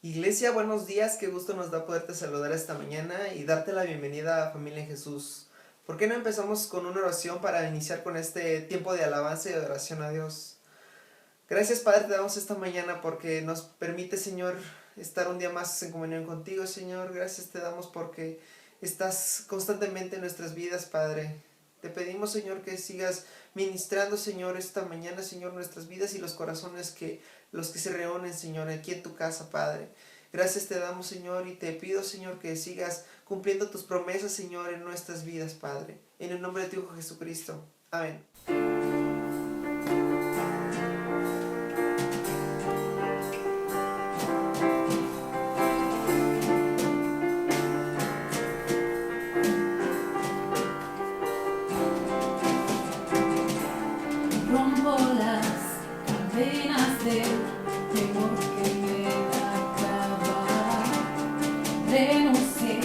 Iglesia, buenos días, qué gusto nos da poderte saludar esta mañana y darte la bienvenida a Familia en Jesús. ¿Por qué no empezamos con una oración para iniciar con este tiempo de alabanza y de oración a Dios? Gracias, Padre, te damos esta mañana porque nos permite, Señor, estar un día más en comunión contigo, Señor. Gracias te damos porque estás constantemente en nuestras vidas, Padre. Te pedimos, Señor, que sigas ministrando, Señor, esta mañana, Señor, nuestras vidas y los corazones los que se reúnen, Señor, aquí en tu casa, Padre. Gracias te damos, Señor, y te pido, Señor, que sigas cumpliendo tus promesas, Señor, en nuestras vidas, Padre. En el nombre de tu Hijo Jesucristo. Amén. Rompo las cadenas del temor que me acaba. Renuncié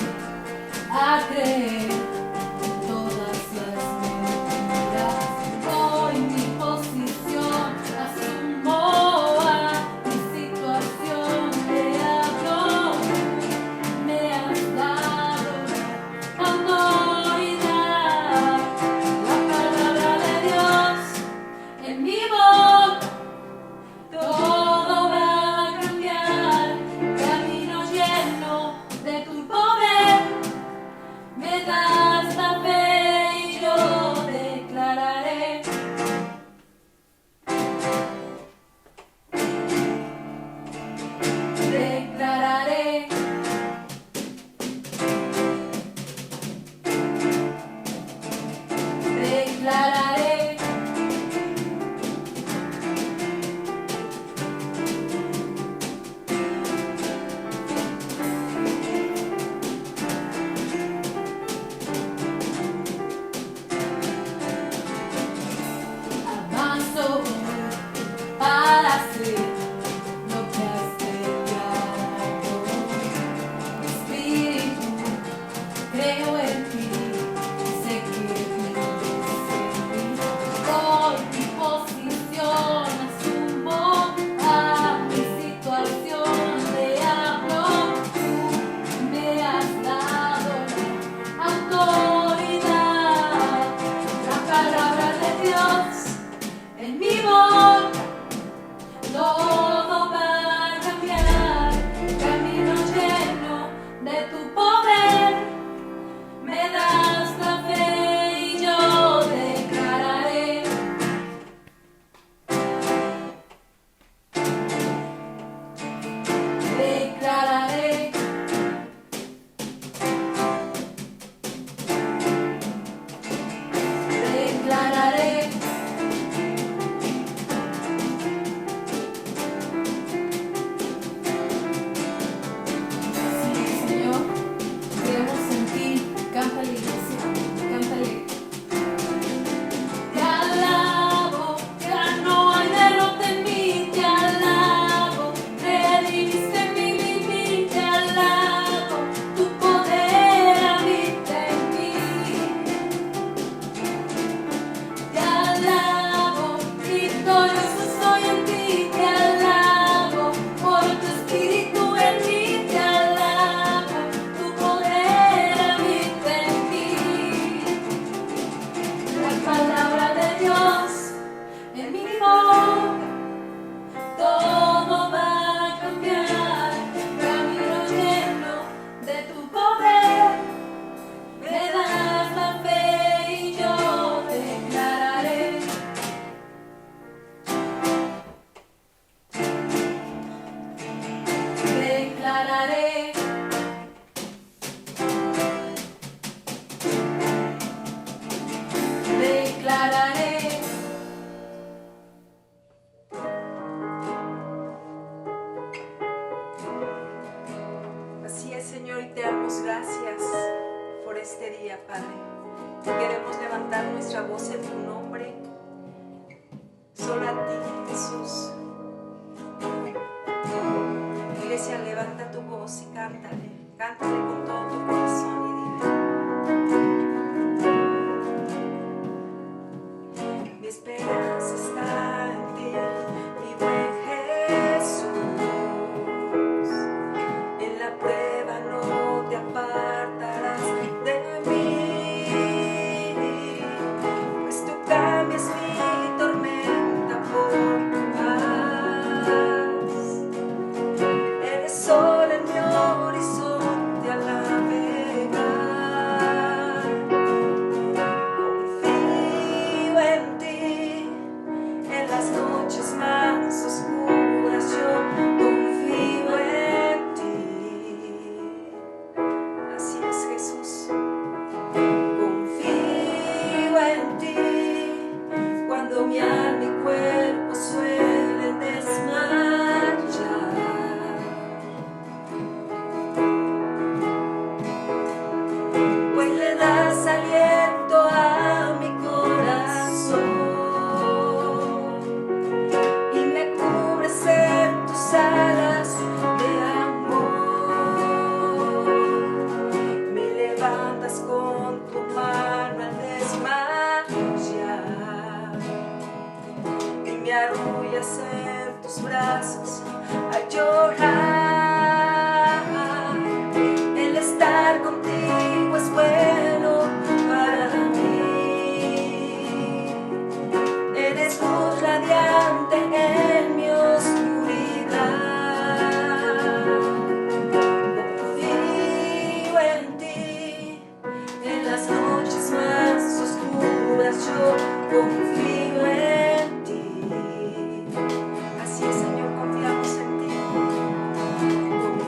a creer en todas las mentiras. Hoy mi posición asumo a mi situación. Te hablo, me has dado autoridad. La palabra de Dios en mi boca, todo va a cambiar. Camino lleno de tu poder, me das la fe y yo declararé. Declararé. Declararé. Avanzo para hacer lo que has declarado. Espíritu, creo en ti, sé que vives en mí. Hoy mi posición asumo a mi situación. Te hablo, tú me has dado autoridad. La palabra de Dios en mi boca, todo va a cambiar. Camino lleno de tu poder, me das la fe y yo declararé. Declararé. Declararé. Sí, Señor, creemos en ti. Cántale, iglesia, cántale. Te alabo, ya no hay derrota en mí. Te alabo, redimiste mi vivir. Te alabo, tu poder habita en mí. Te alabo, victorioso soy en ti. Te alabo, por tu espíritu en mí. Te alabo, tu poder habita en mí. La palabra de Dios en mi boca, todo va a cambiar. Camino lleno de tu poder, me das la fe y yo declararé. Declararé. Declararé. Así es, Señor, y te damos gracias por este día, Padre. Queremos levantar nuestra voz en tu nombre, solo a ti, Jesús. Iglesia, levanta tu voz y cántale, cántale con todo tu corazón y dile: mi esperanza está en ti, mi buen Jesús. es bueno para mí. Eres luz radiante en mi oscuridad. Confío en ti, en las noches más oscuras yo confío en ti. Así es, Señor, confiamos en ti.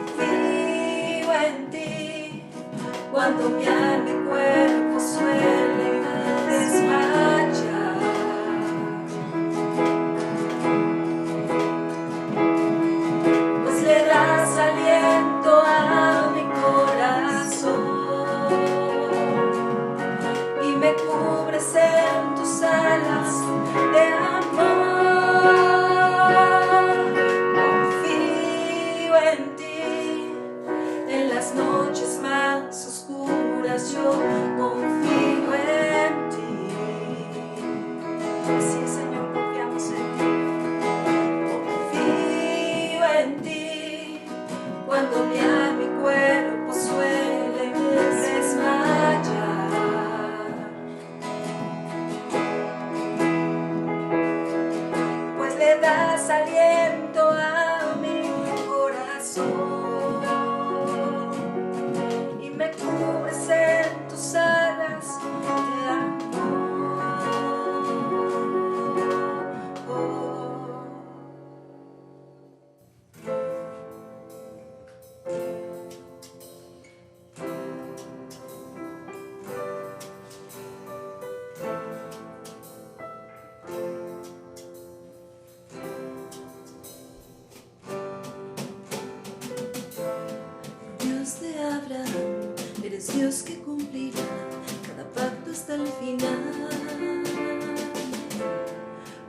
Confío en ti cuando mi alma y cuerpo suelen desmayar. Pues le das aliento a mi corazón y me cubres en tus alas de amor. Confío en ti, en las noches más oscuras yo confío en ti. Así es, Señor, confiamos en ti. Confío en ti cuando mi alma y cuerpo suelen desmayar. Pues le das aliento a mi corazón y me cubres en tus alas de amor. Dios de Abraham, eres Dios que cumplirá cada pacto hasta el final.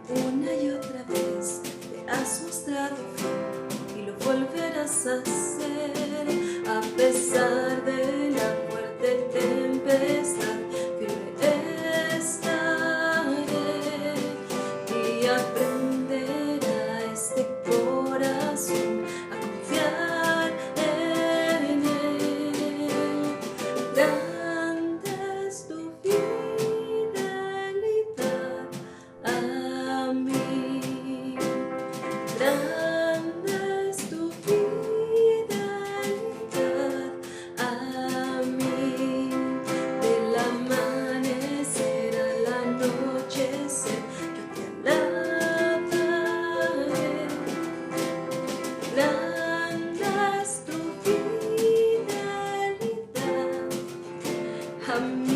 Una y otra vez te has mostrado fiel y lo volverás a hacer. A pesar de la fuerte tempestad, firme estaré y aprenderá este corazón a confiar en él. Grande es tu fidelidad a mí. Grande es tu fidelidad a mí. Del amanecer al anochecer yo te alabaré. Grande es tu fidelidad a mí.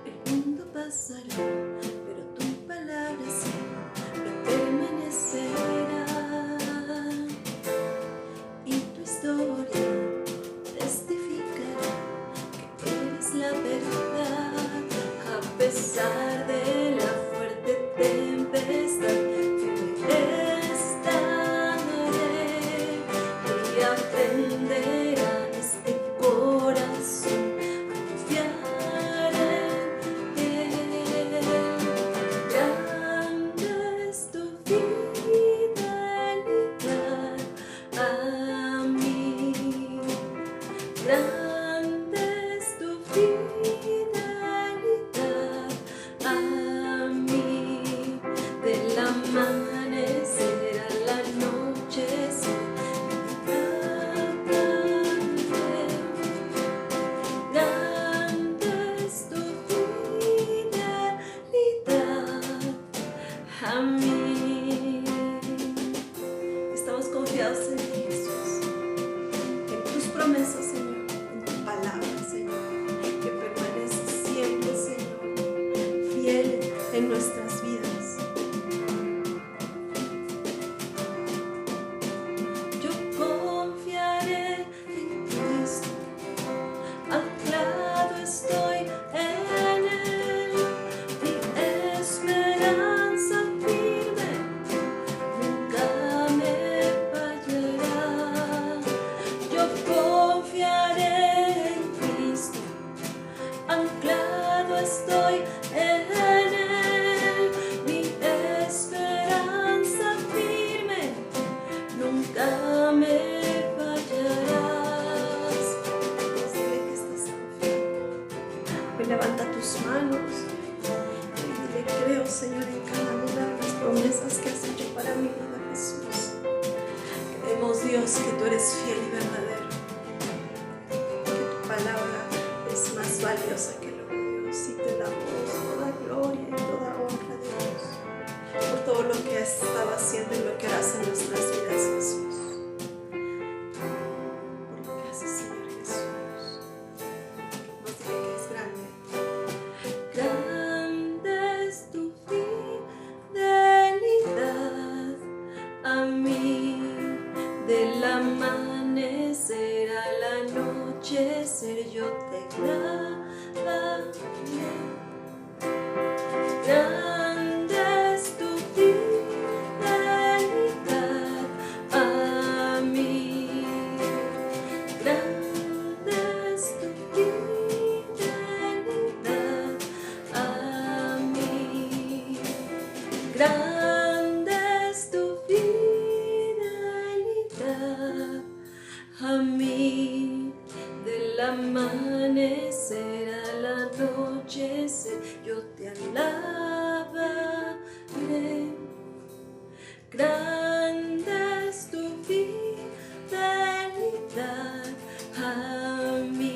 El mundo pasará, pero tu palabra siempre permanecerá. Y tu historia testificará que eres la verdad. A pesar de la fuerte tempestad, firme estaré y aprenderá este corazón a confiar en él. Grande es tu fidelidad a mí. Grande es tu fidelidad a mí. Del amanecer al anochecer te alabaré. Grande es tu fidelidad a mí. Estamos confiados en ti, Jesús, en tus promesas, Señor, en tu palabra, Señor, que permanece siempre, Señor, fiel en nuestras vidas. Yo confiaré en Cristo, anclado estoy en Él, mi esperanza firme nunca me fallará. Dios, que tú eres fiel y verdadero, que tu palabra es más valiosa que el oro, Dios, y te damos toda gloria y toda honra, Dios, por todo lo que has estado haciendo y lo que harás en nuestras vidas, Jesús. Por lo que haces, Señor Jesús. Nos dice que es grande. Grande es tu fidelidad a mí. Del amanecer al anochecer yo te clamaré. Grande es tu fidelidad a mí. Grande es tu fidelidad a mí. Grande es tu fidelidad a mí. Del amanecer al anochecer yo te alabaré. Grande es tu fidelidad a mí.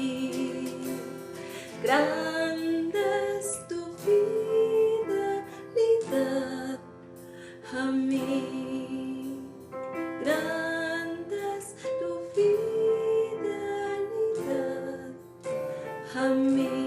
Grande es tu fidelidad a mí. Grande es tu fidelidad a mí.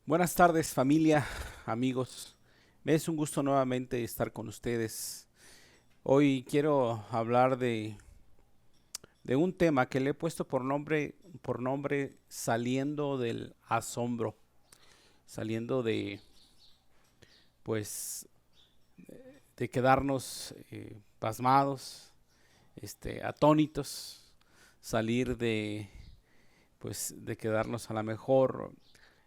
Buenas tardes, familia, amigos. Me es un gusto nuevamente estar con ustedes. Hoy quiero hablar de un tema que le he puesto por nombre saliendo del asombro, saliendo pues, de quedarnos pasmados, atónitos, salir pues, de quedarnos a lo mejor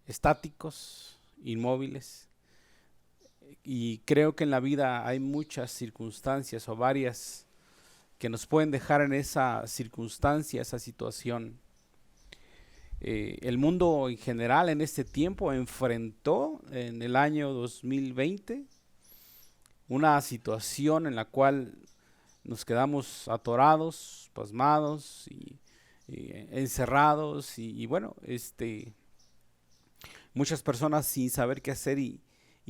estáticos, inmóviles. Y creo que en la vida hay muchas circunstancias o varias que nos pueden dejar en esa circunstancia, esa situación. El mundo en general en este tiempo enfrentó en el año 2020 una situación en la cual nos quedamos atorados, pasmados y encerrados y bueno, muchas personas sin saber qué hacer y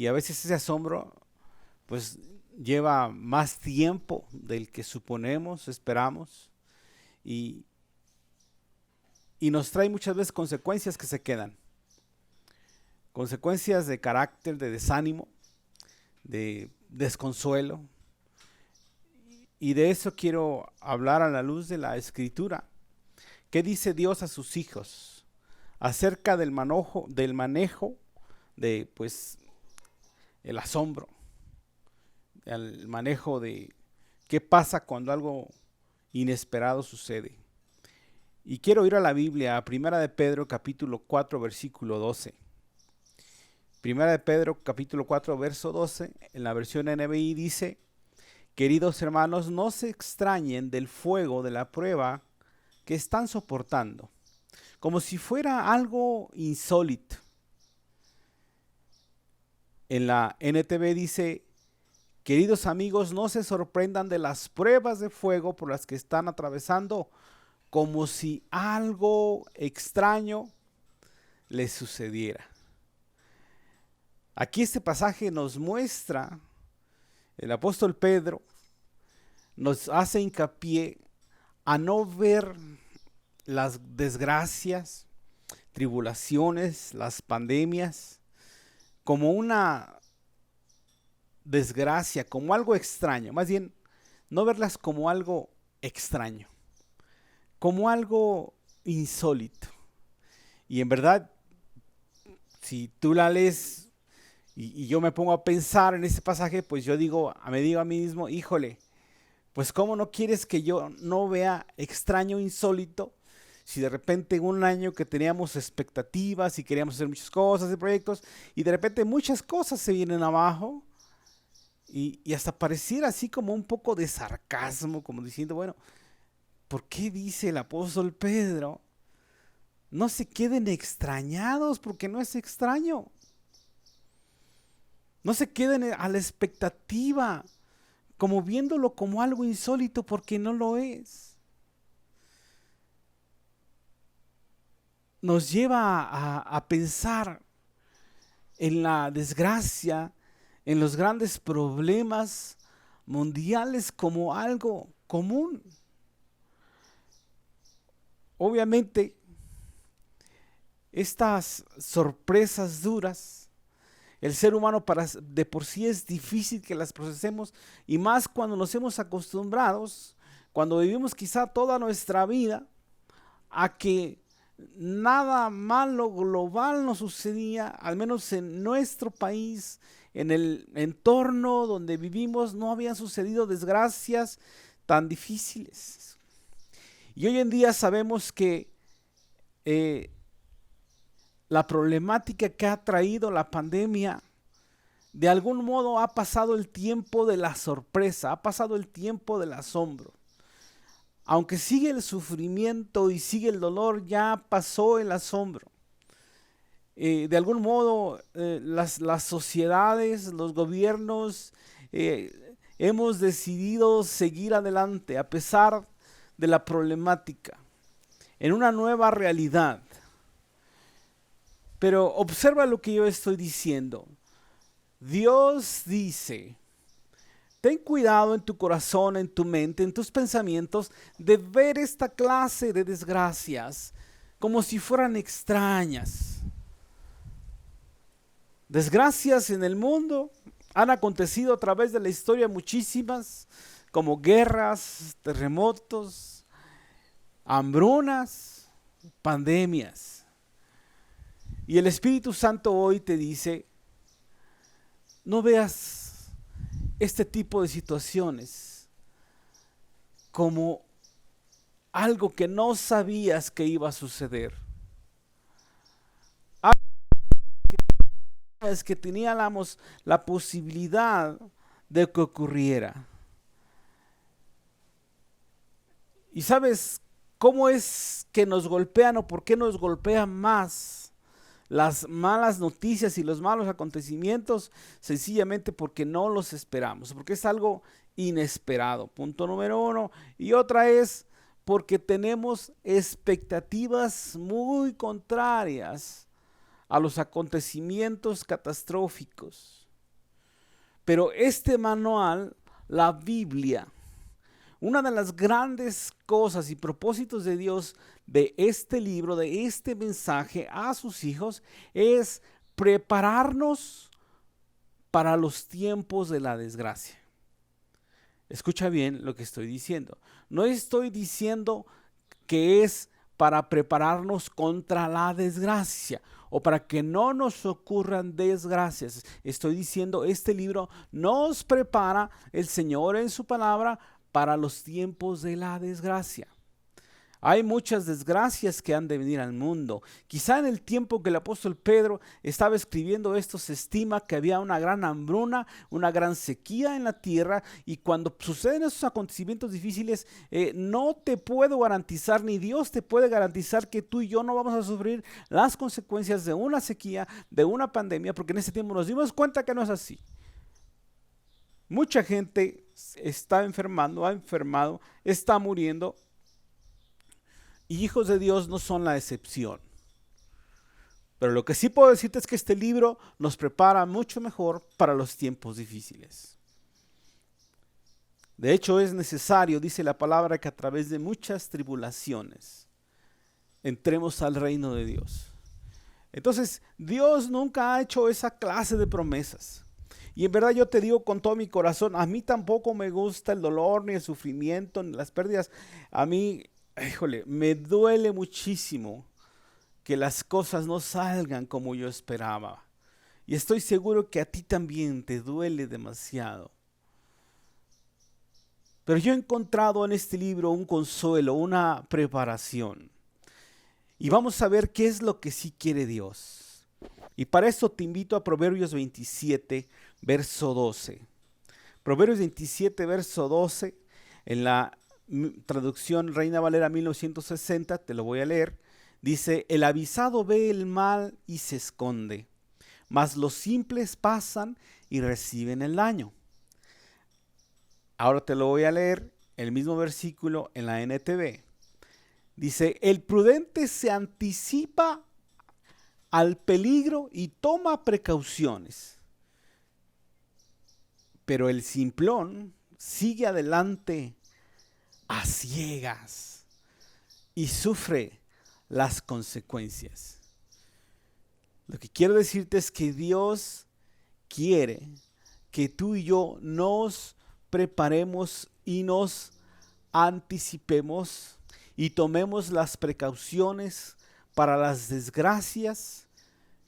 a veces ese asombro pues lleva más tiempo del que suponemos, esperamos y nos trae muchas veces consecuencias que se quedan, consecuencias de carácter, de desánimo, de desconsuelo, y de eso quiero hablar a la luz de la Escritura. ¿Qué dice Dios a sus hijos acerca del manejo de pues el asombro, el manejo de qué pasa cuando algo inesperado sucede? Y quiero ir a la Biblia, a Primera de Pedro, capítulo 4, versículo 12. Primera de Pedro, capítulo 4, verso 12, en la versión NBI dice: queridos hermanos, no se extrañen del fuego de la prueba que están soportando, como si fuera algo insólito. En la NTV dice: queridos amigos, no se sorprendan de las pruebas de fuego por las que están atravesando, como si algo extraño les sucediera. Aquí este pasaje nos muestra, el apóstol Pedro nos hace hincapié a no ver las desgracias, tribulaciones, las pandemias como una desgracia, como algo extraño, más bien no verlas como algo extraño, como algo insólito. Y en verdad, si tú la lees y yo me pongo a pensar en este pasaje, pues yo me digo a mí mismo, híjole, pues cómo no quieres que yo no vea extraño, insólito, si de repente en un año que teníamos expectativas y queríamos hacer muchas cosas y proyectos, y de repente muchas cosas se vienen abajo, y hasta pareciera así como un poco de sarcasmo, como diciendo, bueno, ¿por qué dice el apóstol Pedro? No se queden extrañados porque no es extraño. No se queden a la expectativa, como viéndolo como algo insólito, porque no lo es. Nos lleva a pensar en la desgracia, en los grandes problemas mundiales como algo común. Obviamente, estas sorpresas duras, el ser humano de por sí es difícil que las procesemos, y más cuando nos hemos acostumbrado, cuando vivimos quizá toda nuestra vida a que nada malo global nos sucedía, al menos en nuestro país, en el entorno donde vivimos, no habían sucedido desgracias tan difíciles. Y hoy en día sabemos que la problemática que ha traído la pandemia, de algún modo ha pasado el tiempo de la sorpresa, ha pasado el tiempo del asombro. Aunque sigue el sufrimiento y sigue el dolor, ya pasó el asombro. De algún modo, las sociedades, los gobiernos, hemos decidido seguir adelante a pesar de la problemática, en una nueva realidad. Pero observa lo que yo estoy diciendo. Dios dice: ten cuidado en tu corazón, en tu mente, en tus pensamientos, de ver esta clase de desgracias como si fueran extrañas. Desgracias en el mundo han acontecido a través de la historia muchísimas, como guerras, terremotos, hambrunas, pandemias. Y el Espíritu Santo hoy te dice: no veas este tipo de situaciones como algo que no sabías que iba a suceder. Es que teníamos la posibilidad de que ocurriera. ¿Y sabes cómo es que nos golpean o por qué nos golpean más las malas noticias y los malos acontecimientos? Sencillamente porque no los esperamos, porque es algo inesperado, punto número uno. Y otra es porque tenemos expectativas muy contrarias a los acontecimientos catastróficos. Pero este manual, la Biblia, una de las grandes cosas y propósitos de Dios de este libro, de este mensaje a sus hijos, es prepararnos para los tiempos de la desgracia. Escucha bien lo que estoy diciendo. No estoy diciendo que es para prepararnos contra la desgracia o para que no nos ocurran desgracias. Estoy diciendo, este libro nos prepara el Señor en su palabra para los tiempos de la desgracia. Hay muchas desgracias que han de venir al mundo. Quizá en el tiempo que el apóstol Pedro estaba escribiendo esto, se estima que había una gran hambruna, una gran sequía en la tierra, y cuando suceden esos acontecimientos difíciles, no te puedo garantizar, ni Dios te puede garantizar que tú y yo no vamos a sufrir las consecuencias de una sequía, de una pandemia, porque en ese tiempo nos dimos cuenta que no es así. Mucha gente está enfermando, ha enfermado, está muriendo, y hijos de Dios no son la excepción. Pero lo que sí puedo decirte es que este libro nos prepara mucho mejor para los tiempos difíciles. De hecho, es necesario, dice la palabra, que a través de muchas tribulaciones entremos al reino de Dios. Entonces, Dios nunca ha hecho esa clase de promesas. Y en verdad yo te digo con todo mi corazón, a mí tampoco me gusta el dolor, ni el sufrimiento, ni las pérdidas. A mí, híjole, me duele muchísimo que las cosas no salgan como yo esperaba. Y estoy seguro que a ti también te duele demasiado. Pero yo he encontrado en este libro un consuelo, una preparación. Y vamos a ver qué es lo que sí quiere Dios. Y para eso te invito a Proverbios 27, verso 12. Proverbios 27, verso 12, en la traducción Reina Valera 1960, te lo voy a leer. Dice: el avisado ve el mal y se esconde, mas los simples pasan y reciben el daño. Ahora te lo voy a leer, el mismo versículo en la NTV. Dice: el prudente se anticipa al peligro y toma precauciones, pero el simplón sigue adelante a ciegas y sufre las consecuencias. Lo que quiero decirte es que Dios quiere que tú y yo nos preparemos y nos anticipemos y tomemos las precauciones para las desgracias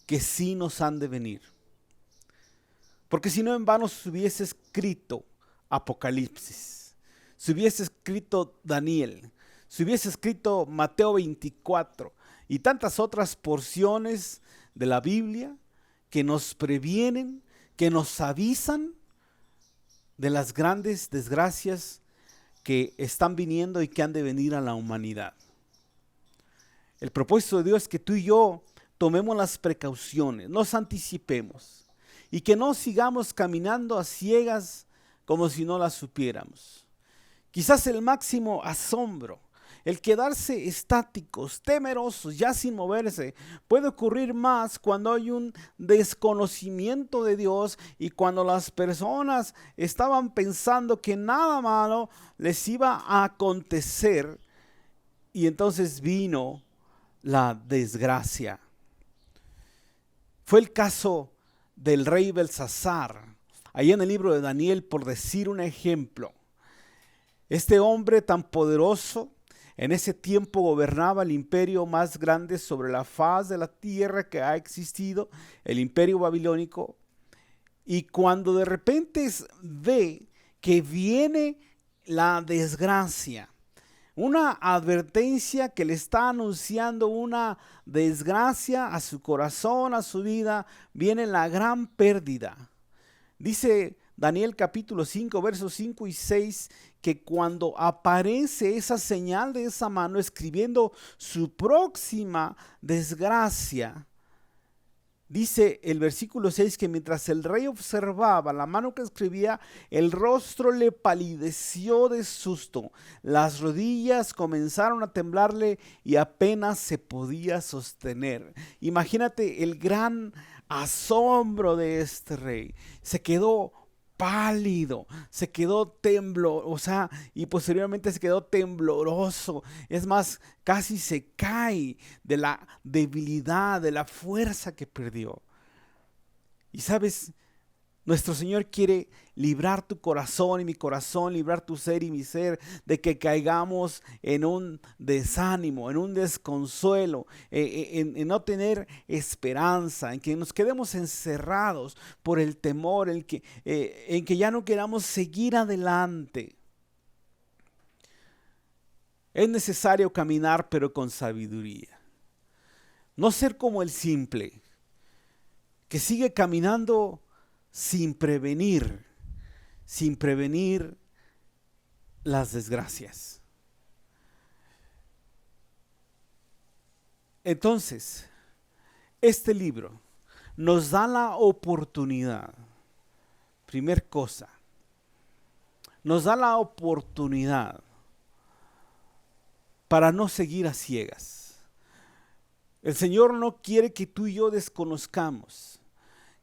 que sí nos han de venir. Porque si no, en vano se hubiese escrito Apocalipsis, se hubiese escrito Daniel, se hubiese escrito Mateo 24 y tantas otras porciones de la Biblia que nos previenen, que nos avisan de las grandes desgracias que están viniendo y que han de venir a la humanidad. El propósito de Dios es que tú y yo tomemos las precauciones, nos anticipemos y que no sigamos caminando a ciegas como si no las supiéramos. Quizás el máximo asombro, el quedarse estáticos, temerosos, ya sin moverse, puede ocurrir más cuando hay un desconocimiento de Dios y cuando las personas estaban pensando que nada malo les iba a acontecer y entonces vino la desgracia. Fue el caso del rey Belsasar, ahí en el libro de Daniel, por decir un ejemplo. Este hombre tan poderoso en ese tiempo gobernaba el imperio más grande sobre la faz de la tierra que ha existido, el imperio babilónico. Y cuando de repente ve que viene la desgracia, una advertencia que le está anunciando una desgracia a su corazón, a su vida, viene la gran pérdida. Dice Daniel capítulo 5, versos 5 y 6, que cuando aparece esa señal de esa mano escribiendo su próxima desgracia, dice el versículo 6 que mientras el rey observaba la mano que escribía, el rostro le palideció de susto, las rodillas comenzaron a temblarle y apenas se podía sostener. Imagínate el gran asombro de este rey. Se quedó pálido, se quedó tembloroso, y posteriormente se quedó tembloroso. Es más, casi se cae de la debilidad, de la fuerza que perdió. Y sabes, nuestro Señor quiere librar tu corazón y mi corazón, librar tu ser y mi ser, de que caigamos en un desánimo, en un desconsuelo, en no tener esperanza, en que nos quedemos encerrados por el temor, en que ya no queramos seguir adelante. Es necesario caminar, pero con sabiduría. No ser como el simple, que sigue caminando sin prevenir las desgracias. Entonces, este libro nos da la oportunidad, primer cosa, nos da la oportunidad para no seguir a ciegas. El Señor no quiere que tú y yo desconozcamos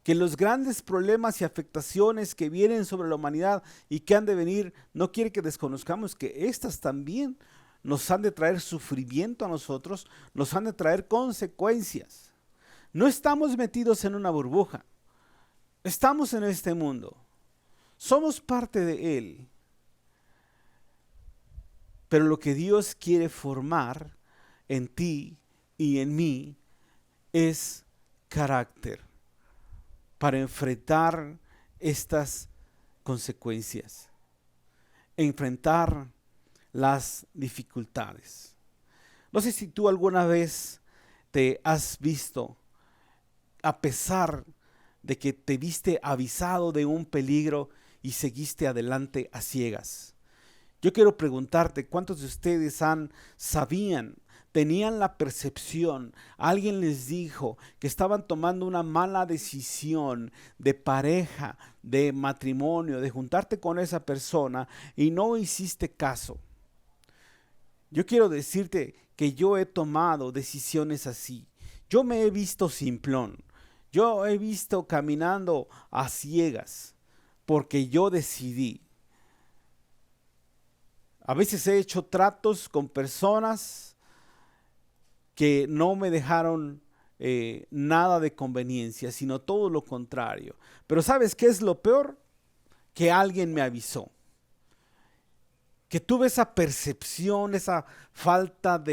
que los grandes problemas y afectaciones que vienen sobre la humanidad y que han de venir, no quiere que desconozcamos que estas también nos han de traer sufrimiento a nosotros, nos han de traer consecuencias. No estamos metidos en una burbuja, estamos en este mundo, somos parte de él. Pero lo que Dios quiere formar en ti y en mí es carácter para enfrentar estas consecuencias, enfrentar las dificultades. No sé si tú alguna vez te has visto, a pesar de que te viste avisado de un peligro y seguiste adelante a ciegas. Yo quiero preguntarte, ¿cuántos de ustedes tenían la percepción, alguien les dijo que estaban tomando una mala decisión de pareja, de matrimonio, de juntarte con esa persona y no hiciste caso? Yo quiero decirte que yo he tomado decisiones así. Yo me he visto simplón. Yo he visto caminando a ciegas porque yo decidí. A veces he hecho tratos con personas que no me dejaron nada de conveniencia, sino todo lo contrario. Pero ¿sabes qué es lo peor? Que alguien me avisó. Que tuve esa percepción, esa falta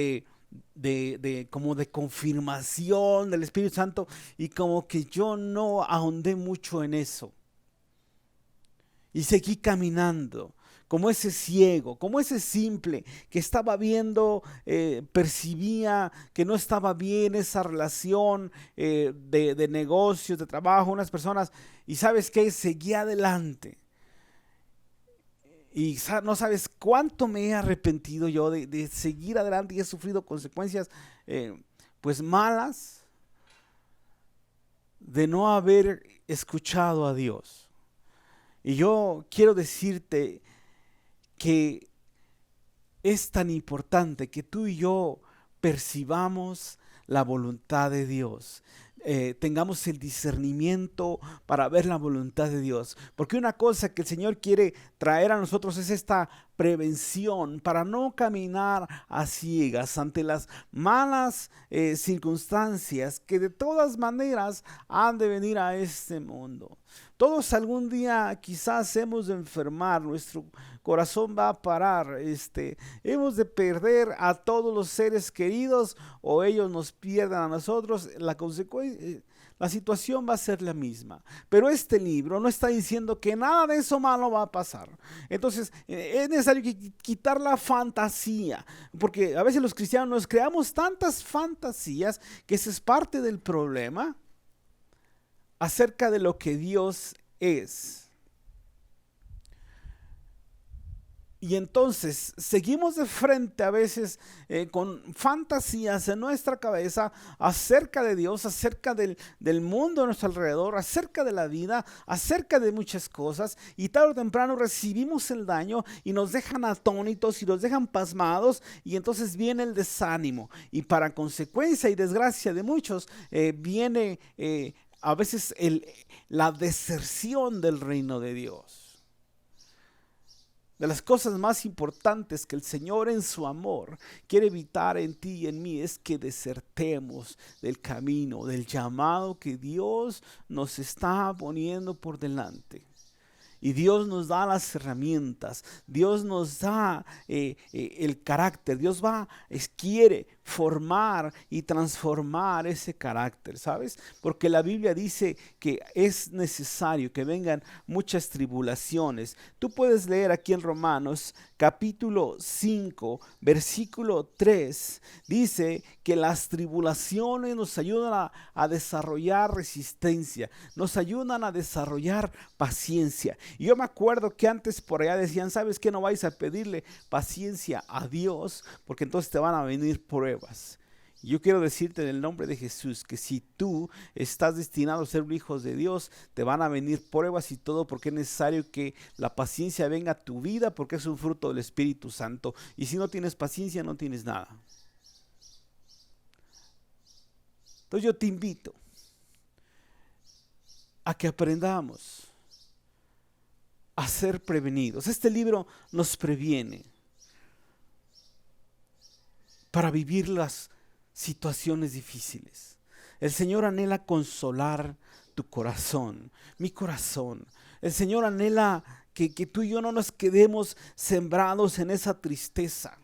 como de confirmación del Espíritu Santo y como que yo no ahondé mucho en eso. Y seguí caminando. Como ese ciego, como ese simple que estaba viendo, percibía que no estaba bien esa relación de negocios, de trabajo, unas personas, y ¿sabes qué? Seguía adelante. Y no sabes cuánto me he arrepentido yo de seguir adelante y he sufrido consecuencias pues malas de no haber escuchado a Dios. Y yo quiero decirte que es tan importante que tú y yo percibamos la voluntad de Dios, tengamos el discernimiento para ver la voluntad de Dios, porque una cosa que el Señor quiere traer a nosotros es esta prevención para no caminar a ciegas ante las malas circunstancias que de todas maneras han de venir a este mundo. Todos algún día quizás hemos de enfermar, nuestro corazón va a parar, hemos de perder a todos los seres queridos o ellos nos pierdan a nosotros. La situación va a ser la misma, pero este libro no está diciendo que nada de eso malo va a pasar. Entonces es necesario quitar la fantasía, porque a veces los cristianos nos creamos tantas fantasías que ese es parte del problema acerca de lo que Dios es. Y entonces seguimos de frente a veces con fantasías en nuestra cabeza acerca de Dios, acerca del mundo a nuestro alrededor, acerca de la vida, acerca de muchas cosas, y tarde o temprano recibimos el daño y nos dejan atónitos y nos dejan pasmados, y entonces viene el desánimo, y para consecuencia y desgracia de muchos viene a veces la deserción del reino de Dios. De las cosas más importantes que el Señor en su amor quiere evitar en ti y en mí es que desertemos del camino, del llamado que Dios nos está poniendo por delante. Y Dios nos da las herramientas, Dios nos da el carácter, Dios quiere formar y transformar ese carácter, ¿sabes? Porque la Biblia dice que es necesario que vengan muchas tribulaciones. Tú puedes leer aquí en Romanos capítulo 5, versículo 3, dice que las tribulaciones nos ayudan a desarrollar resistencia, nos ayudan a desarrollar paciencia. Y yo me acuerdo que antes por allá decían, ¿sabes qué? No vais a pedirle paciencia a Dios, porque entonces te van a venir pruebas. Y yo quiero decirte en el nombre de Jesús que si tú estás destinado a ser un hijo de Dios, te van a venir pruebas y todo, porque es necesario que la paciencia venga a tu vida, porque es un fruto del Espíritu Santo. Y si no tienes paciencia, no tienes nada. Entonces yo te invito a que aprendamos a ser prevenidos. Este libro nos previene para vivir las situaciones difíciles. El Señor anhela consolar tu corazón, mi corazón. El Señor anhela que tú y yo no nos quedemos sembrados en esa tristeza,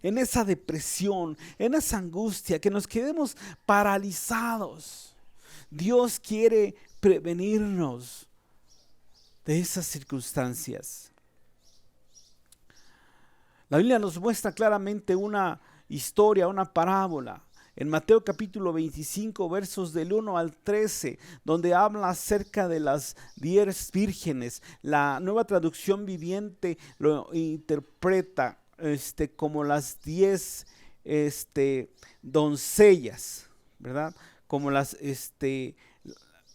en esa depresión, en esa angustia, que nos quedemos paralizados. Dios quiere prevenirnos de esas circunstancias. La Biblia nos muestra claramente una historia, una parábola, en Mateo capítulo 25, versos del 1 al 13, donde habla acerca de las 10 vírgenes. La Nueva Traducción Viviente lo interpreta como las 10 doncellas, ¿verdad? Como las,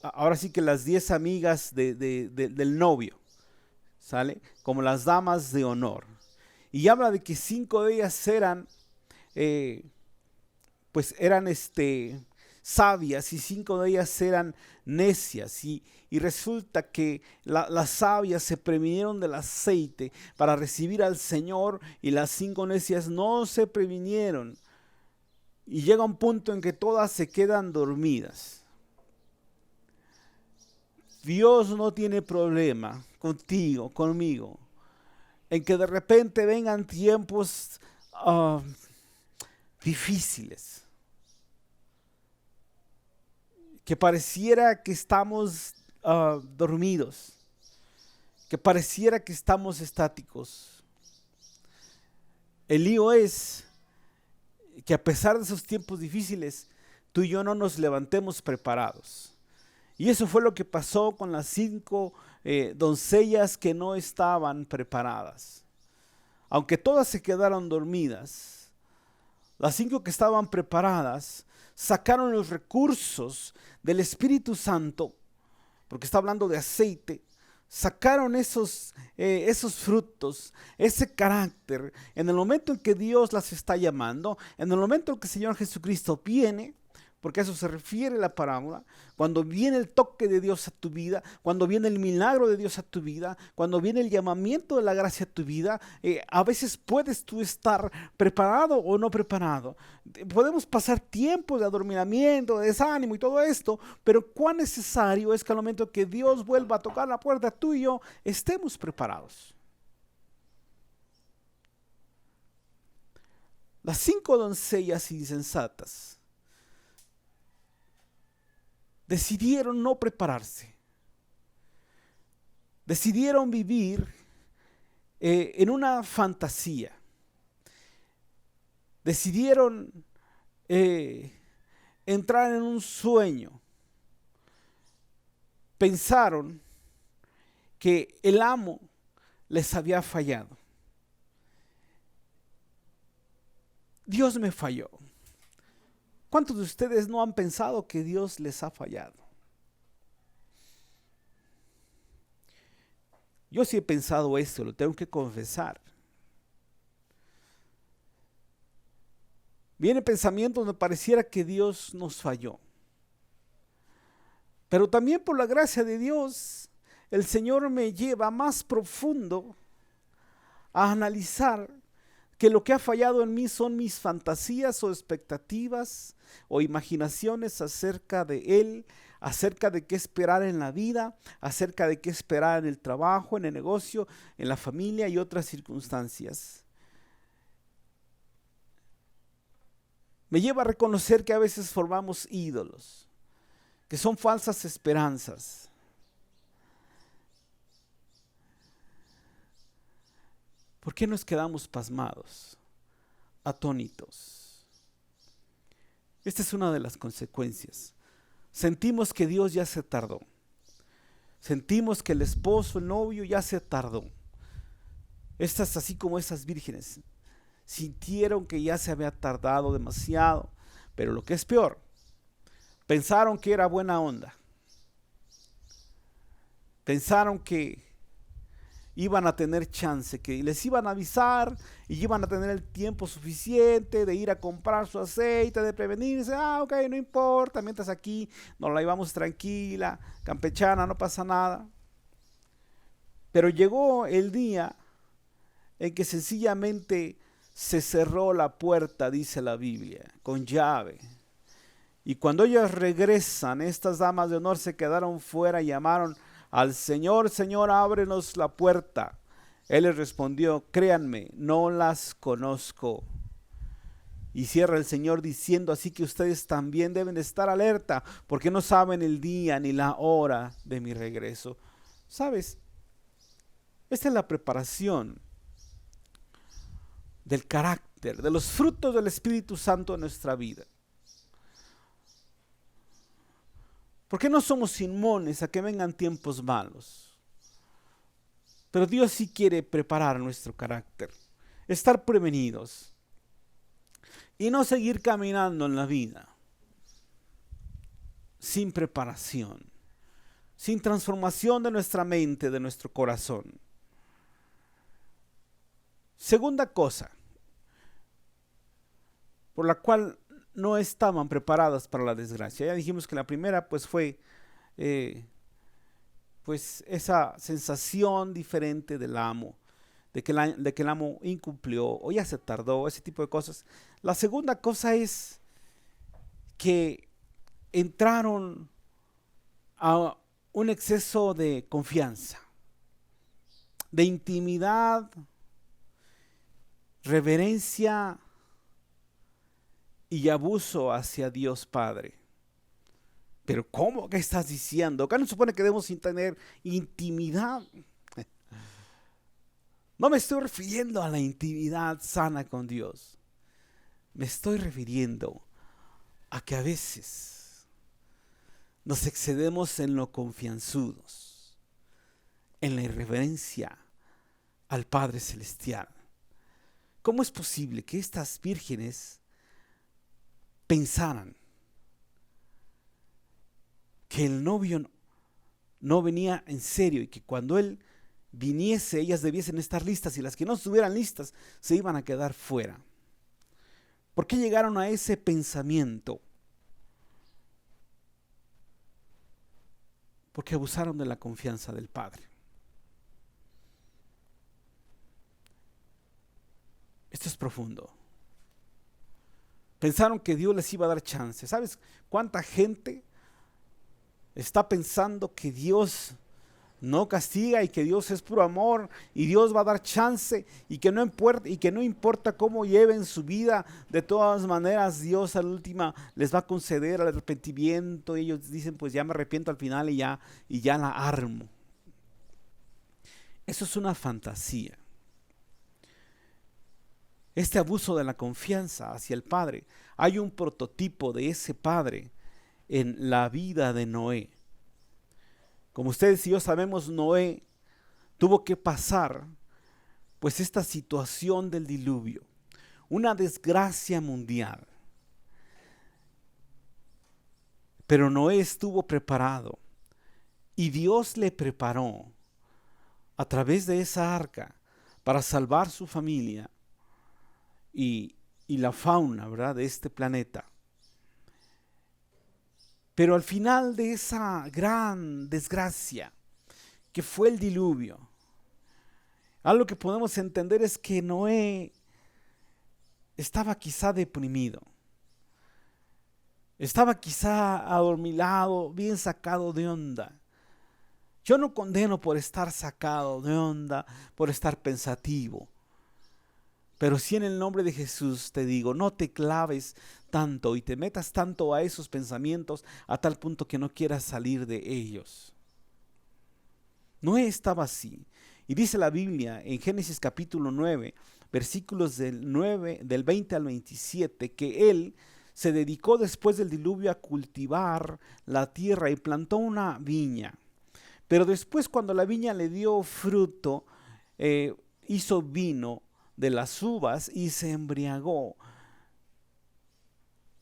ahora sí que las 10 amigas del novio, ¿sale? Como las damas de honor. Y habla de que 5 de ellas eran sabias y 5 de ellas eran necias, y resulta que las sabias se previnieron del aceite para recibir al Señor, y las 5 necias no se previnieron, y llega un punto en que todas se quedan dormidas. Dios no tiene problema contigo, conmigo, en que de repente vengan tiempos difíciles, que pareciera que estamos dormidos, que pareciera que estamos estáticos. El lío es que a pesar de esos tiempos difíciles, tú y yo no nos levantemos preparados. Y eso fue lo que pasó con las 5 doncellas que no estaban preparadas. Aunque todas se quedaron dormidas, las 5 que estaban preparadas sacaron los recursos del Espíritu Santo, porque está hablando de aceite. Sacaron esos frutos, ese carácter, en el momento en que Dios las está llamando, en el momento en que el Señor Jesucristo viene, porque a eso se refiere la parábola. Cuando viene el toque de Dios a tu vida, cuando viene el milagro de Dios a tu vida, cuando viene el llamamiento de la gracia a tu vida, a veces puedes tú estar preparado o no preparado. Podemos pasar tiempos de adormilamiento, de desánimo y todo esto, pero cuán necesario es que al momento que Dios vuelva a tocar la puerta, tú y yo estemos preparados. Las 5 doncellas insensatas decidieron no prepararse, decidieron vivir en una fantasía, decidieron entrar en un sueño, pensaron que el amo les había fallado. Dios me falló. ¿Cuántos de ustedes no han pensado que Dios les ha fallado? Yo sí he pensado esto, lo tengo que confesar. Viene pensamiento donde pareciera que Dios nos falló. Pero también por la gracia de Dios, el Señor me lleva más profundo a analizar que lo que ha fallado en mí son mis fantasías o expectativas o imaginaciones acerca de Él, acerca de qué esperar en la vida, acerca de qué esperar en el trabajo, en el negocio, en la familia y otras circunstancias. me lleva a reconocer que a veces formamos ídolos, que son falsas esperanzas. ¿Por qué nos quedamos pasmados, atónitos? Esta es una de las consecuencias. Sentimos que Dios ya se tardó. Sentimos que el esposo, el novio ya se tardó. Estas, así como esas vírgenes, sintieron que ya se había tardado demasiado. Pero lo que es peor, pensaron que era buena onda. Pensaron que iban a tener chance, que les iban a avisar y iban a tener el tiempo suficiente de ir a comprar su aceite, de prevenirse. Ok, no importa, mientras aquí nos la llevamos tranquila, campechana, no pasa nada. Pero llegó el día en que sencillamente se cerró la puerta, dice la Biblia, con llave. Y cuando ellas regresan, estas damas de honor se quedaron fuera y llamaron al Señor: Señor, ábrenos la puerta. Él les respondió: créanme, no las conozco. Y cierra el Señor diciendo: así que ustedes también deben estar alerta, porque no saben el día ni la hora de mi regreso. ¿Sabes? Esta es la preparación del carácter, de los frutos del Espíritu Santo en nuestra vida. ¿Por qué no somos inmunes a que vengan tiempos malos? Pero Dios sí quiere preparar nuestro carácter, estar prevenidos y no seguir caminando en la vida sin preparación, sin transformación de nuestra mente, de nuestro corazón. Segunda cosa por la cual no estaban preparadas para la desgracia. Ya dijimos que la primera pues fue pues esa sensación diferente del amo, de que el amo incumplió o ya se tardó, ese tipo de cosas. La segunda cosa es que entraron a un exceso de confianza, de intimidad, reverencia y abuso hacia Dios Padre. Pero ¿cómo? ¿Qué estás diciendo? ¿Qué nos supone que debemos tener intimidad? No me estoy refiriendo a la intimidad sana con Dios. Me estoy refiriendo a que a veces nos excedemos en lo confianzudos, en la irreverencia al Padre Celestial. ¿Cómo es posible que estas vírgenes pensaran que el novio no venía en serio y que cuando él viniese ellas debiesen estar listas y las que no estuvieran listas se iban a quedar fuera? ¿Por qué llegaron a ese pensamiento? Porque abusaron de la confianza del Padre. Esto es profundo. Pensaron que Dios les iba a dar chance. ¿Sabes cuánta gente está pensando que Dios no castiga y que Dios es puro amor y Dios va a dar chance y que no importa cómo lleven su vida, de todas maneras Dios a la última les va a conceder el arrepentimiento? Y ellos dicen: pues ya me arrepiento al final y ya la armo. Eso es una fantasía. Este abuso de la confianza hacia el Padre, hay un prototipo de ese Padre en la vida de Noé. Como ustedes y yo sabemos, Noé tuvo que pasar pues esta situación del diluvio, una desgracia mundial. Pero Noé estuvo preparado y Dios le preparó a través de esa arca para salvar su familia y la fauna, ¿verdad?, de este planeta. Pero al final de esa gran desgracia que fue el diluvio, algo que podemos entender es que Noé estaba quizá deprimido, estaba quizá adormilado, bien sacado de onda. Yo no condeno por estar sacado de onda, por estar pensativo, Pero sí, en el nombre de Jesús te digo, no te claves tanto y te metas tanto a esos pensamientos a tal punto que no quieras salir de ellos. Noé estaba así. Y dice la Biblia en Génesis capítulo 9, versículos del 20 al 27, que él se dedicó después del diluvio a cultivar la tierra y plantó una viña. Pero después, cuando la viña le dio fruto, hizo vino de las uvas y se embriagó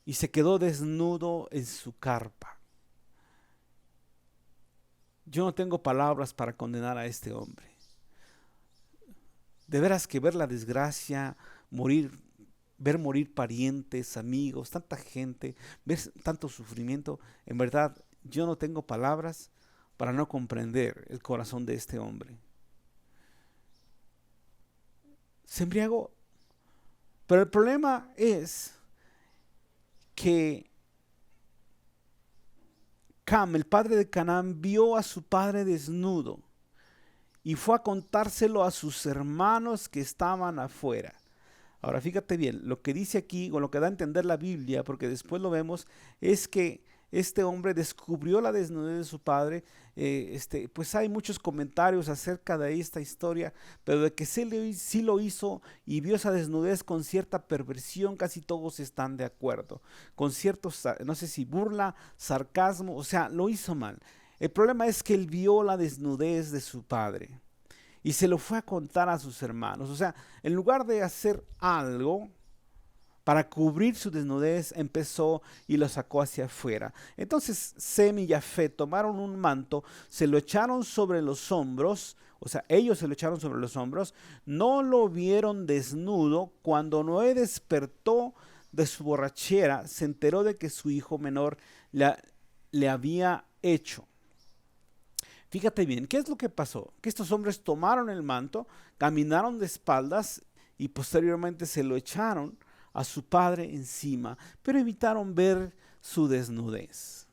y se quedó desnudo en su carpa. Yo no tengo palabras para condenar a este hombre. De veras que ver la desgracia, ver morir parientes, amigos, tanta gente, ver tanto sufrimiento, en verdad yo no tengo palabras para no comprender el corazón de este hombre. Se embriagó. Pero el problema es que Cam, el padre de Canaán, vio a su padre desnudo y fue a contárselo a sus hermanos que estaban afuera. Ahora fíjate bien, lo que dice aquí, o lo que da a entender la Biblia, porque después lo vemos, es que este hombre descubrió la desnudez de su padre. Pues hay muchos comentarios acerca de esta historia, pero de que sí lo hizo y vio esa desnudez con cierta perversión, casi todos están de acuerdo, con ciertos, no sé si burla, sarcasmo, o sea, lo hizo mal. El problema es que él vio la desnudez de su padre y se lo fue a contar a sus hermanos. O sea, en lugar de hacer algo para cubrir su desnudez, empezó y lo sacó hacia afuera. Entonces Sem y Jafet tomaron un manto, se lo echaron sobre los hombros, o sea, ellos se lo echaron sobre los hombros, no lo vieron desnudo. Cuando Noé despertó de su borrachera, se enteró de que su hijo menor le había hecho. Fíjate bien, ¿qué es lo que pasó? Que estos hombres tomaron el manto, caminaron de espaldas y posteriormente se lo echaron a su padre encima, pero evitaron ver su desnudez.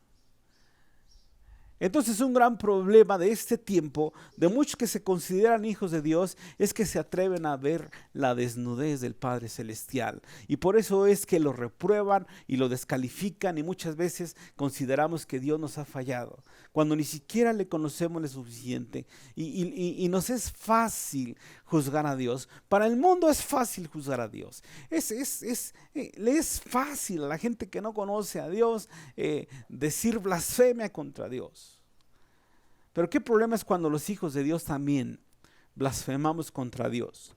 Entonces, un gran problema de este tiempo, de muchos que se consideran hijos de Dios, es que se atreven a ver la desnudez del Padre Celestial. Y por eso es que lo reprueban y lo descalifican, y muchas veces consideramos que Dios nos ha fallado, cuando ni siquiera le conocemos lo suficiente. Y nos es fácil juzgar a Dios. Para el mundo es fácil juzgar a Dios. Le es fácil a la gente que no conoce a Dios decir blasfemia contra Dios. Pero qué problema es cuando los hijos de Dios también blasfemamos contra Dios.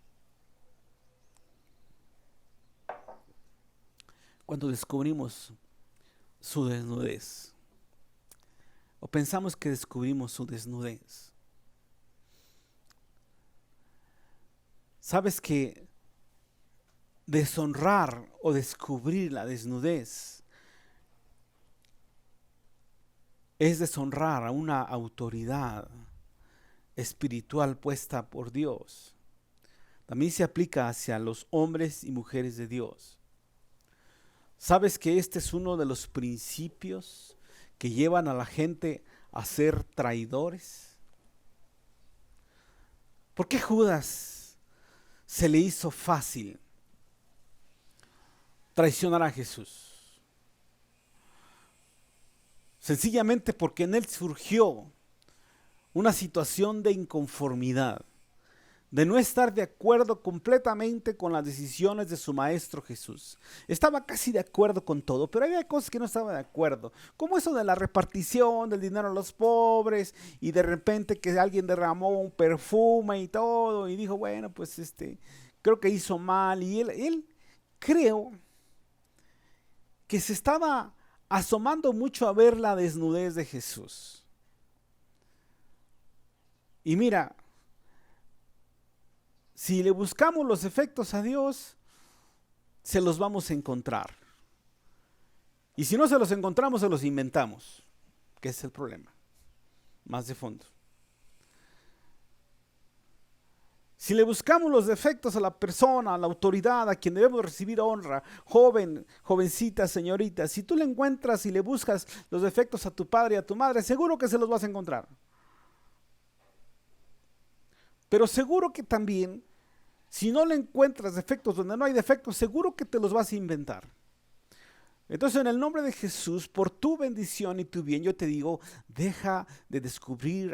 Cuando descubrimos su desnudez, o pensamos que descubrimos su desnudez. Sabes que deshonrar o descubrir la desnudez es deshonrar a una autoridad espiritual puesta por Dios. También se aplica hacia los hombres y mujeres de Dios. ¿Sabes que este es uno de los principios que llevan a la gente a ser traidores? ¿Por qué Judas se le hizo fácil traicionar a Jesús? Sencillamente porque en él surgió una situación de inconformidad, de no estar de acuerdo completamente con las decisiones de su maestro Jesús. Estaba casi de acuerdo con todo, pero había cosas que no estaba de acuerdo, como eso de la repartición del dinero a los pobres, y de repente que alguien derramó un perfume y todo, y dijo, bueno, pues creo que hizo mal, y él creo que se estaba asomando mucho a ver la desnudez de Jesús. Y mira, si le buscamos los efectos a Dios, se los vamos a encontrar. Y si no se los encontramos, se los inventamos, que es el problema, más de fondo. Si le buscamos los defectos a la persona, a la autoridad, a quien debemos recibir honra, joven, jovencita, señorita, si tú le encuentras y le buscas los defectos a tu padre y a tu madre, seguro que se los vas a encontrar. Pero seguro que también Si no le encuentras defectos donde no hay defectos, seguro que te los vas a inventar. Entonces, en el nombre de Jesús, por tu bendición y tu bien, yo te digo, deja de descubrir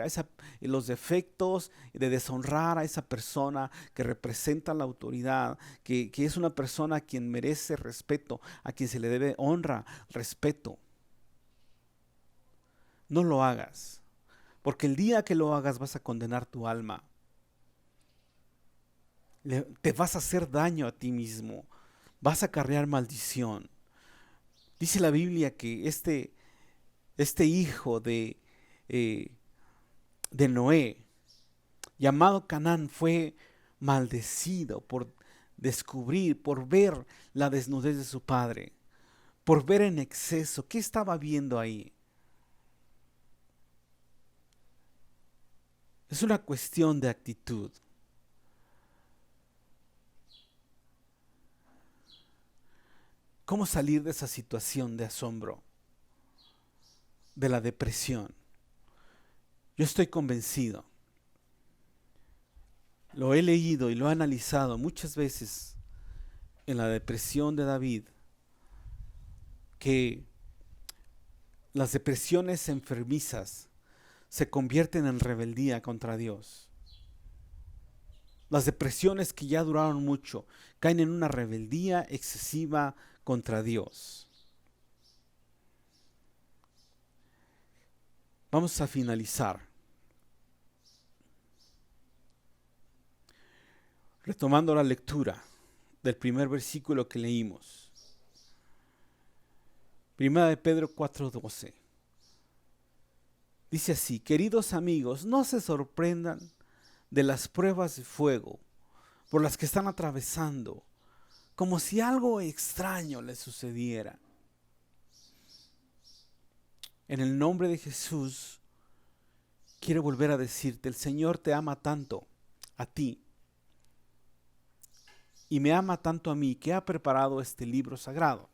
los defectos, de deshonrar a esa persona que representa la autoridad, que es una persona a quien merece respeto, a quien se le debe honra, respeto. No lo hagas, porque el día que lo hagas vas a condenar tu alma. Te vas a hacer daño a ti mismo, vas a acarrear maldición. Dice la Biblia que este hijo de Noé, llamado Canaán, fue maldecido por descubrir, por ver la desnudez de su padre, por ver en exceso. ¿Qué estaba viendo ahí? Es una cuestión de actitud. ¿Cómo salir de esa situación de asombro, de la depresión? Yo estoy convencido, lo he leído y lo he analizado muchas veces en la depresión de David, que las depresiones enfermizas se convierten en rebeldía contra Dios. Las depresiones que ya duraron mucho caen en una rebeldía excesiva contra Dios. Vamos a finalizar retomando la lectura del primer versículo que leímos. Primera de Pedro 4:12. Dice así: queridos amigos, no se sorprendan de las pruebas de fuego por las que están atravesando, como si algo extraño les sucediera. En el nombre de Jesús, quiero volver a decirte, el Señor te ama tanto a ti y me ama tanto a mí, que ha preparado este libro sagrado,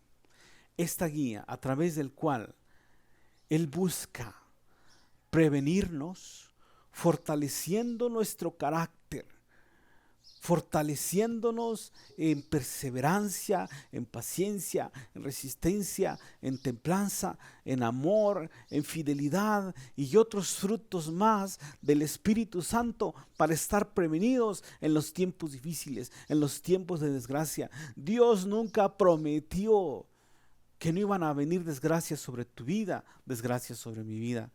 esta guía a través del cual Él busca prevenirnos, fortaleciendo nuestro carácter, fortaleciéndonos en perseverancia, en paciencia, en resistencia, en templanza, en amor, en fidelidad y otros frutos más del Espíritu Santo para estar prevenidos en los tiempos difíciles, en los tiempos de desgracia. Dios nunca prometió que no iban a venir desgracias sobre tu vida, desgracias sobre mi vida.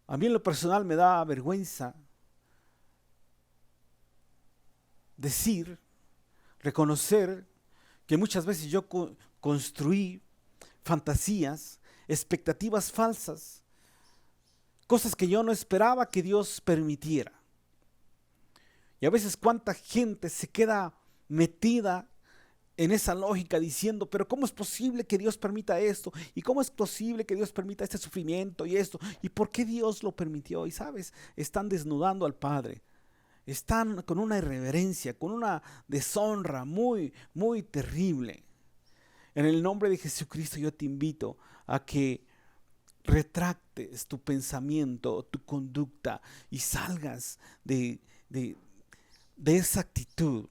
A mí en lo personal me da vergüenza decir, reconocer que muchas veces yo construí fantasías, expectativas falsas, cosas que yo no esperaba que Dios permitiera. Y a veces cuánta gente se queda metida en esa lógica diciendo, pero ¿cómo es posible que Dios permita esto? ¿Y cómo es posible que Dios permita este sufrimiento y esto? ¿Y por qué Dios lo permitió? Y sabes, están desnudando al Padre. Están con una irreverencia, con una deshonra muy, muy terrible. En el nombre de Jesucristo yo te invito a que retractes tu pensamiento, tu conducta y salgas de esa actitud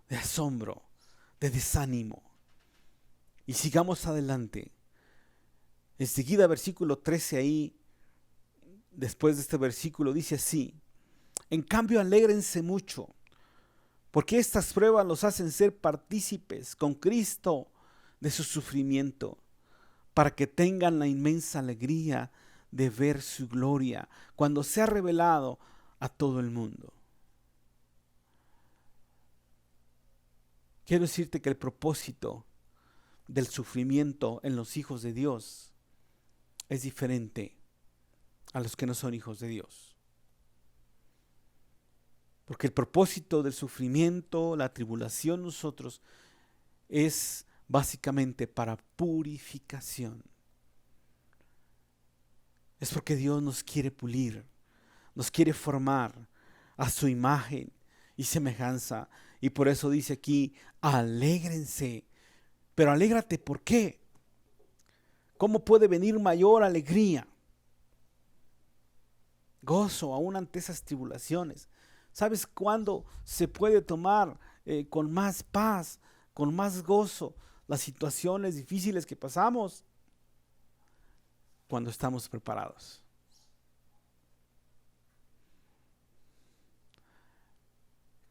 de asombro, de desánimo. Y sigamos adelante. Enseguida, versículo 13 ahí, después de este versículo, dice así: en cambio, alégrense mucho, porque estas pruebas los hacen ser partícipes con Cristo de su sufrimiento, para que tengan la inmensa alegría de ver su gloria cuando sea revelado a todo el mundo. Quiero decirte que el propósito del sufrimiento en los hijos de Dios es diferente a los que no son hijos de Dios. Porque el propósito del sufrimiento, la tribulación, nosotros, es básicamente para purificación. Es porque Dios nos quiere pulir, nos quiere formar a su imagen y semejanza. Y por eso dice aquí, alégrense. Pero alégrate, ¿por qué? ¿Cómo puede venir mayor alegría gozo aún ante esas tribulaciones. ¿Sabes cuándo se puede tomar con más paz, con más gozo las situaciones difíciles que pasamos? Cuando estamos preparados.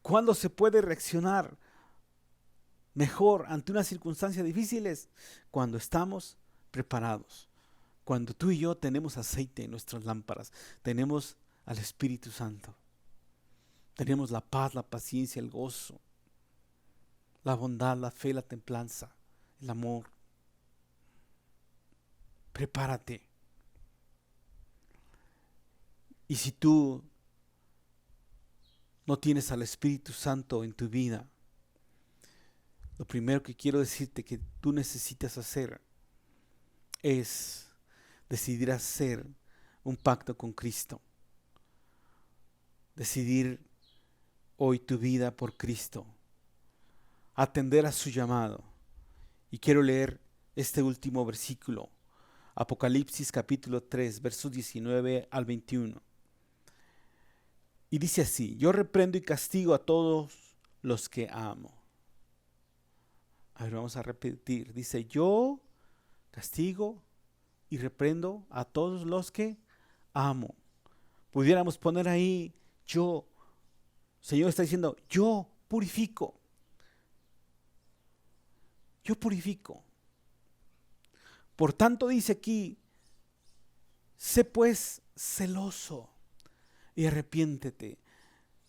¿Cuándo se puede reaccionar mejor ante unas circunstancias difíciles? Cuando estamos preparados. Cuando tú y yo tenemos aceite en nuestras lámparas, tenemos al Espíritu Santo, tenemos la paz, la paciencia, el gozo, la bondad, la fe, la templanza, el amor. Prepárate. Y si tú no tienes al Espíritu Santo en tu vida, lo primero que quiero decirte que tú necesitas hacer es decidir hacer un pacto con Cristo. Decidir hoy tu vida por Cristo. Atender a su llamado. Y quiero leer este último versículo. Apocalipsis capítulo 3, versos 19 al 21. Y dice así: yo reprendo y castigo a todos los que amo. A ver, vamos a repetir. Dice: yo castigo y reprendo a todos los que amo. Pudiéramos poner ahí: yo. El Señor está diciendo: yo purifico. Yo purifico. Por tanto dice aquí: sé pues celoso y arrepiéntete.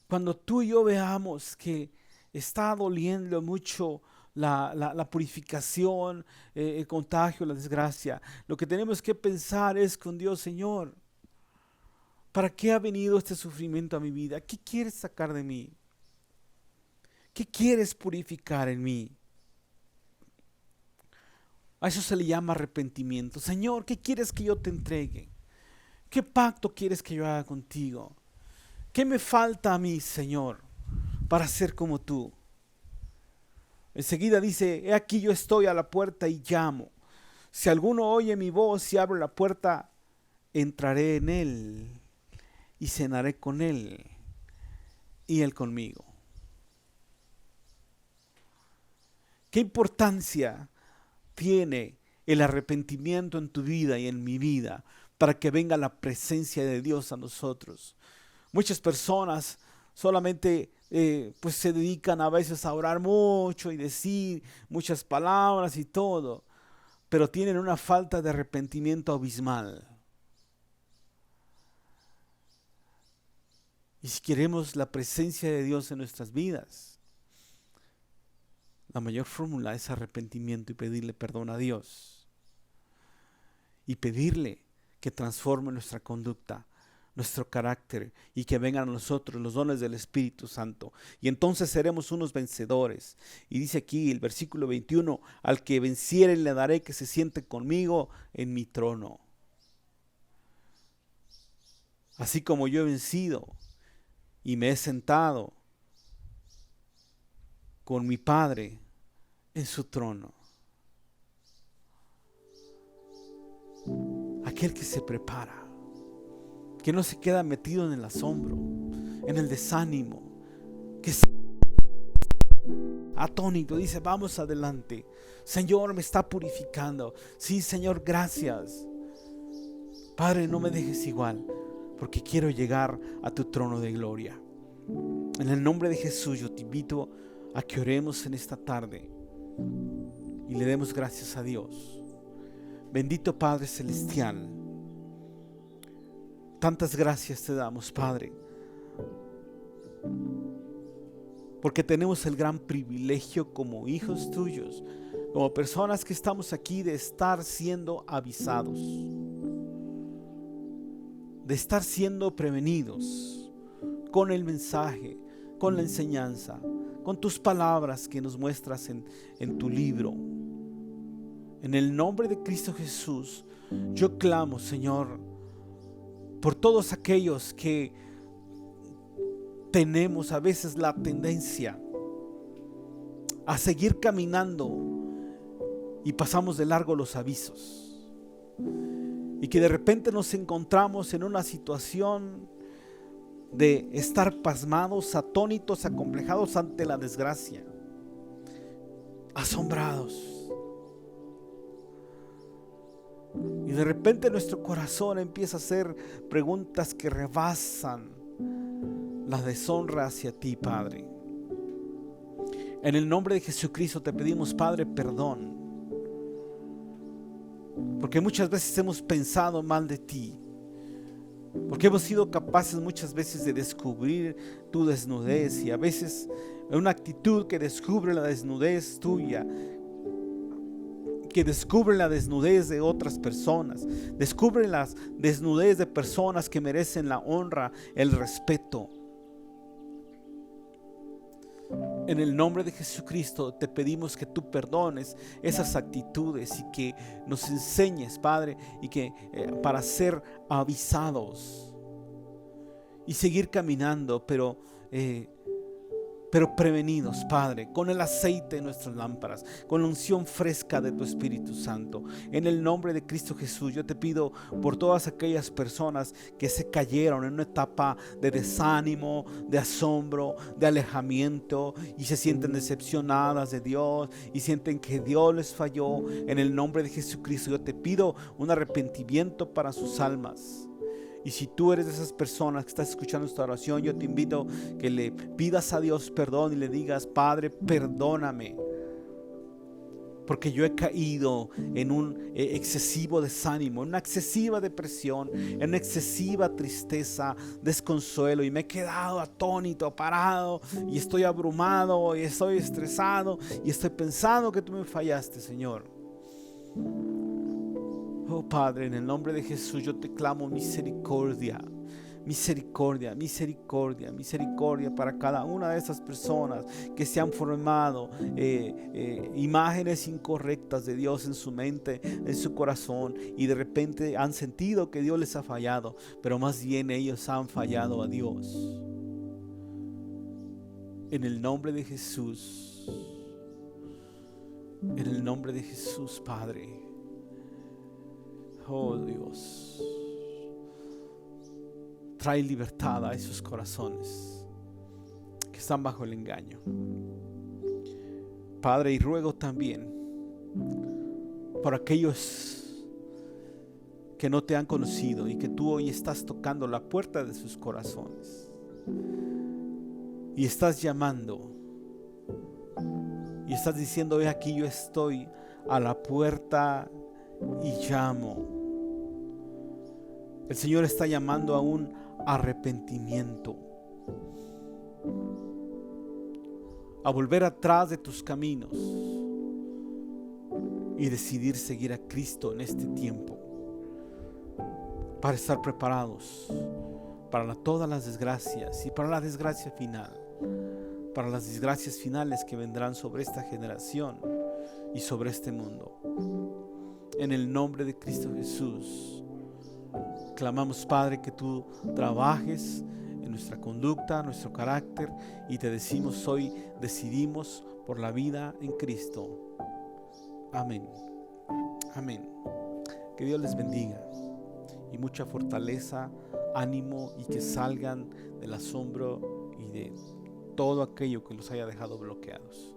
Cuando tú y yo veamos que está doliendo mucho la purificación, el contagio, la desgracia, lo que tenemos que pensar es con Dios: Señor, ¿para qué ha venido este sufrimiento a mi vida? ¿Qué quieres sacar de mí? ¿Qué quieres purificar en mí? A eso se le llama arrepentimiento. Señor, ¿qué quieres que yo te entregue? ¿Qué pacto quieres que yo haga contigo? ¿Qué me falta a mí, Señor, para ser como tú? Enseguida dice: he aquí yo estoy a la puerta y llamo. Si alguno oye mi voz y abre la puerta, entraré en él y cenaré con él y él conmigo. ¿Qué importancia tiene el arrepentimiento en tu vida y en mi vida para que venga la presencia de Dios a nosotros? Muchas personas solamente pues se dedican a veces a orar mucho y decir muchas palabras y todo, pero tienen una falta de arrepentimiento abismal. Y si queremos la presencia de Dios en nuestras vidas, la mayor fórmula es arrepentimiento y pedirle perdón a Dios. Y pedirle que transforme nuestra conducta, nuestro carácter, y que vengan a nosotros los dones del Espíritu Santo. Y entonces seremos unos vencedores. Y dice aquí el versículo 21: al que venciere le daré que se siente conmigo en mi trono. Así como yo he vencido y me he sentado con mi Padre en su trono. Aquel que se prepara, que no se queda metido en el asombro, en el desánimo, que está atónito, dice: vamos adelante. Señor, me está purificando. Sí, Señor, gracias. Padre, no me dejes igual, porque quiero llegar a tu trono de gloria. En el nombre de Jesús yo te invito a que oremos en esta tarde y le demos gracias a Dios. Bendito Padre Celestial, tantas gracias te damos, Padre, porque tenemos el gran privilegio como hijos tuyos, como personas que estamos aquí, de estar siendo avisados, de estar siendo prevenidos con el mensaje, con la enseñanza, con tus palabras que nos muestras en tu libro. En el nombre de Cristo Jesús, yo clamo, Señor, por todos aquellos que tenemos a veces la tendencia a seguir caminando y pasamos de largo los avisos. y que de repente nos encontramos en una situación de estar pasmados, atónitos, acomplejados ante la desgracia, asombrados. Y de repente nuestro corazón empieza a hacer preguntas que rebasan la deshonra hacia ti, Padre. En el nombre de Jesucristo te pedimos, Padre, perdón, porque muchas veces hemos pensado mal de ti, porque hemos sido capaces muchas veces de descubrir tu desnudez, y a veces una actitud que descubre la desnudez tuya, que descubre la desnudez de otras personas, descubre la desnudez de personas que merecen la honra, el respeto. En el nombre de Jesucristo te pedimos que tú perdones esas actitudes y que nos enseñes, Padre, y que para ser avisados y seguir caminando, pero prevenidos, Padre, con el aceite de nuestras lámparas, con la unción fresca de tu Espíritu Santo. En el nombre de Cristo Jesús, yo te pido por todas aquellas personas que se cayeron en una etapa de desánimo, de asombro, de alejamiento, y se sienten decepcionadas de Dios y sienten que Dios les falló. En el nombre de Jesucristo, yo te pido un arrepentimiento para sus almas. Y si tú eres de esas personas que estás escuchando esta oración, yo te invito que le pidas a Dios perdón y le digas: Padre, perdóname, porque yo he caído en un excesivo desánimo, en una excesiva depresión, en una excesiva tristeza, desconsuelo, y me he quedado atónito, parado, y estoy abrumado, y estoy estresado, y estoy pensando que tú me fallaste, Señor. Oh Padre, en el nombre de Jesús yo te clamo misericordia, misericordia, misericordia, misericordia para cada una de esas personas que se han formado imágenes incorrectas de Dios en su mente, en su corazón, y de repente han sentido que Dios les ha fallado, pero más bien ellos han fallado a Dios. En el nombre de Jesús, en el nombre de Jesús, Padre. Oh Dios, trae libertad a esos corazones que están bajo el engaño, Padre. Y ruego también por aquellos que no te han conocido y que tú hoy estás tocando la puerta de sus corazones y estás llamando y estás diciendo: he aquí, yo estoy a la puerta y llamo. El Señor está llamando a un arrepentimiento, a volver atrás de tus caminos y decidir seguir a Cristo en este tiempo, para estar preparados para todas las desgracias y para la desgracia final, para las desgracias finales que vendrán sobre esta generación y sobre este mundo. En el nombre de Cristo Jesús clamamos, Padre, que tú trabajes en nuestra conducta, nuestro carácter, y te decimos hoy: decidimos por la vida en Cristo. Amén. Amén. Que Dios les bendiga y mucha fortaleza, ánimo, y que salgan del asombro y de todo aquello que los haya dejado bloqueados.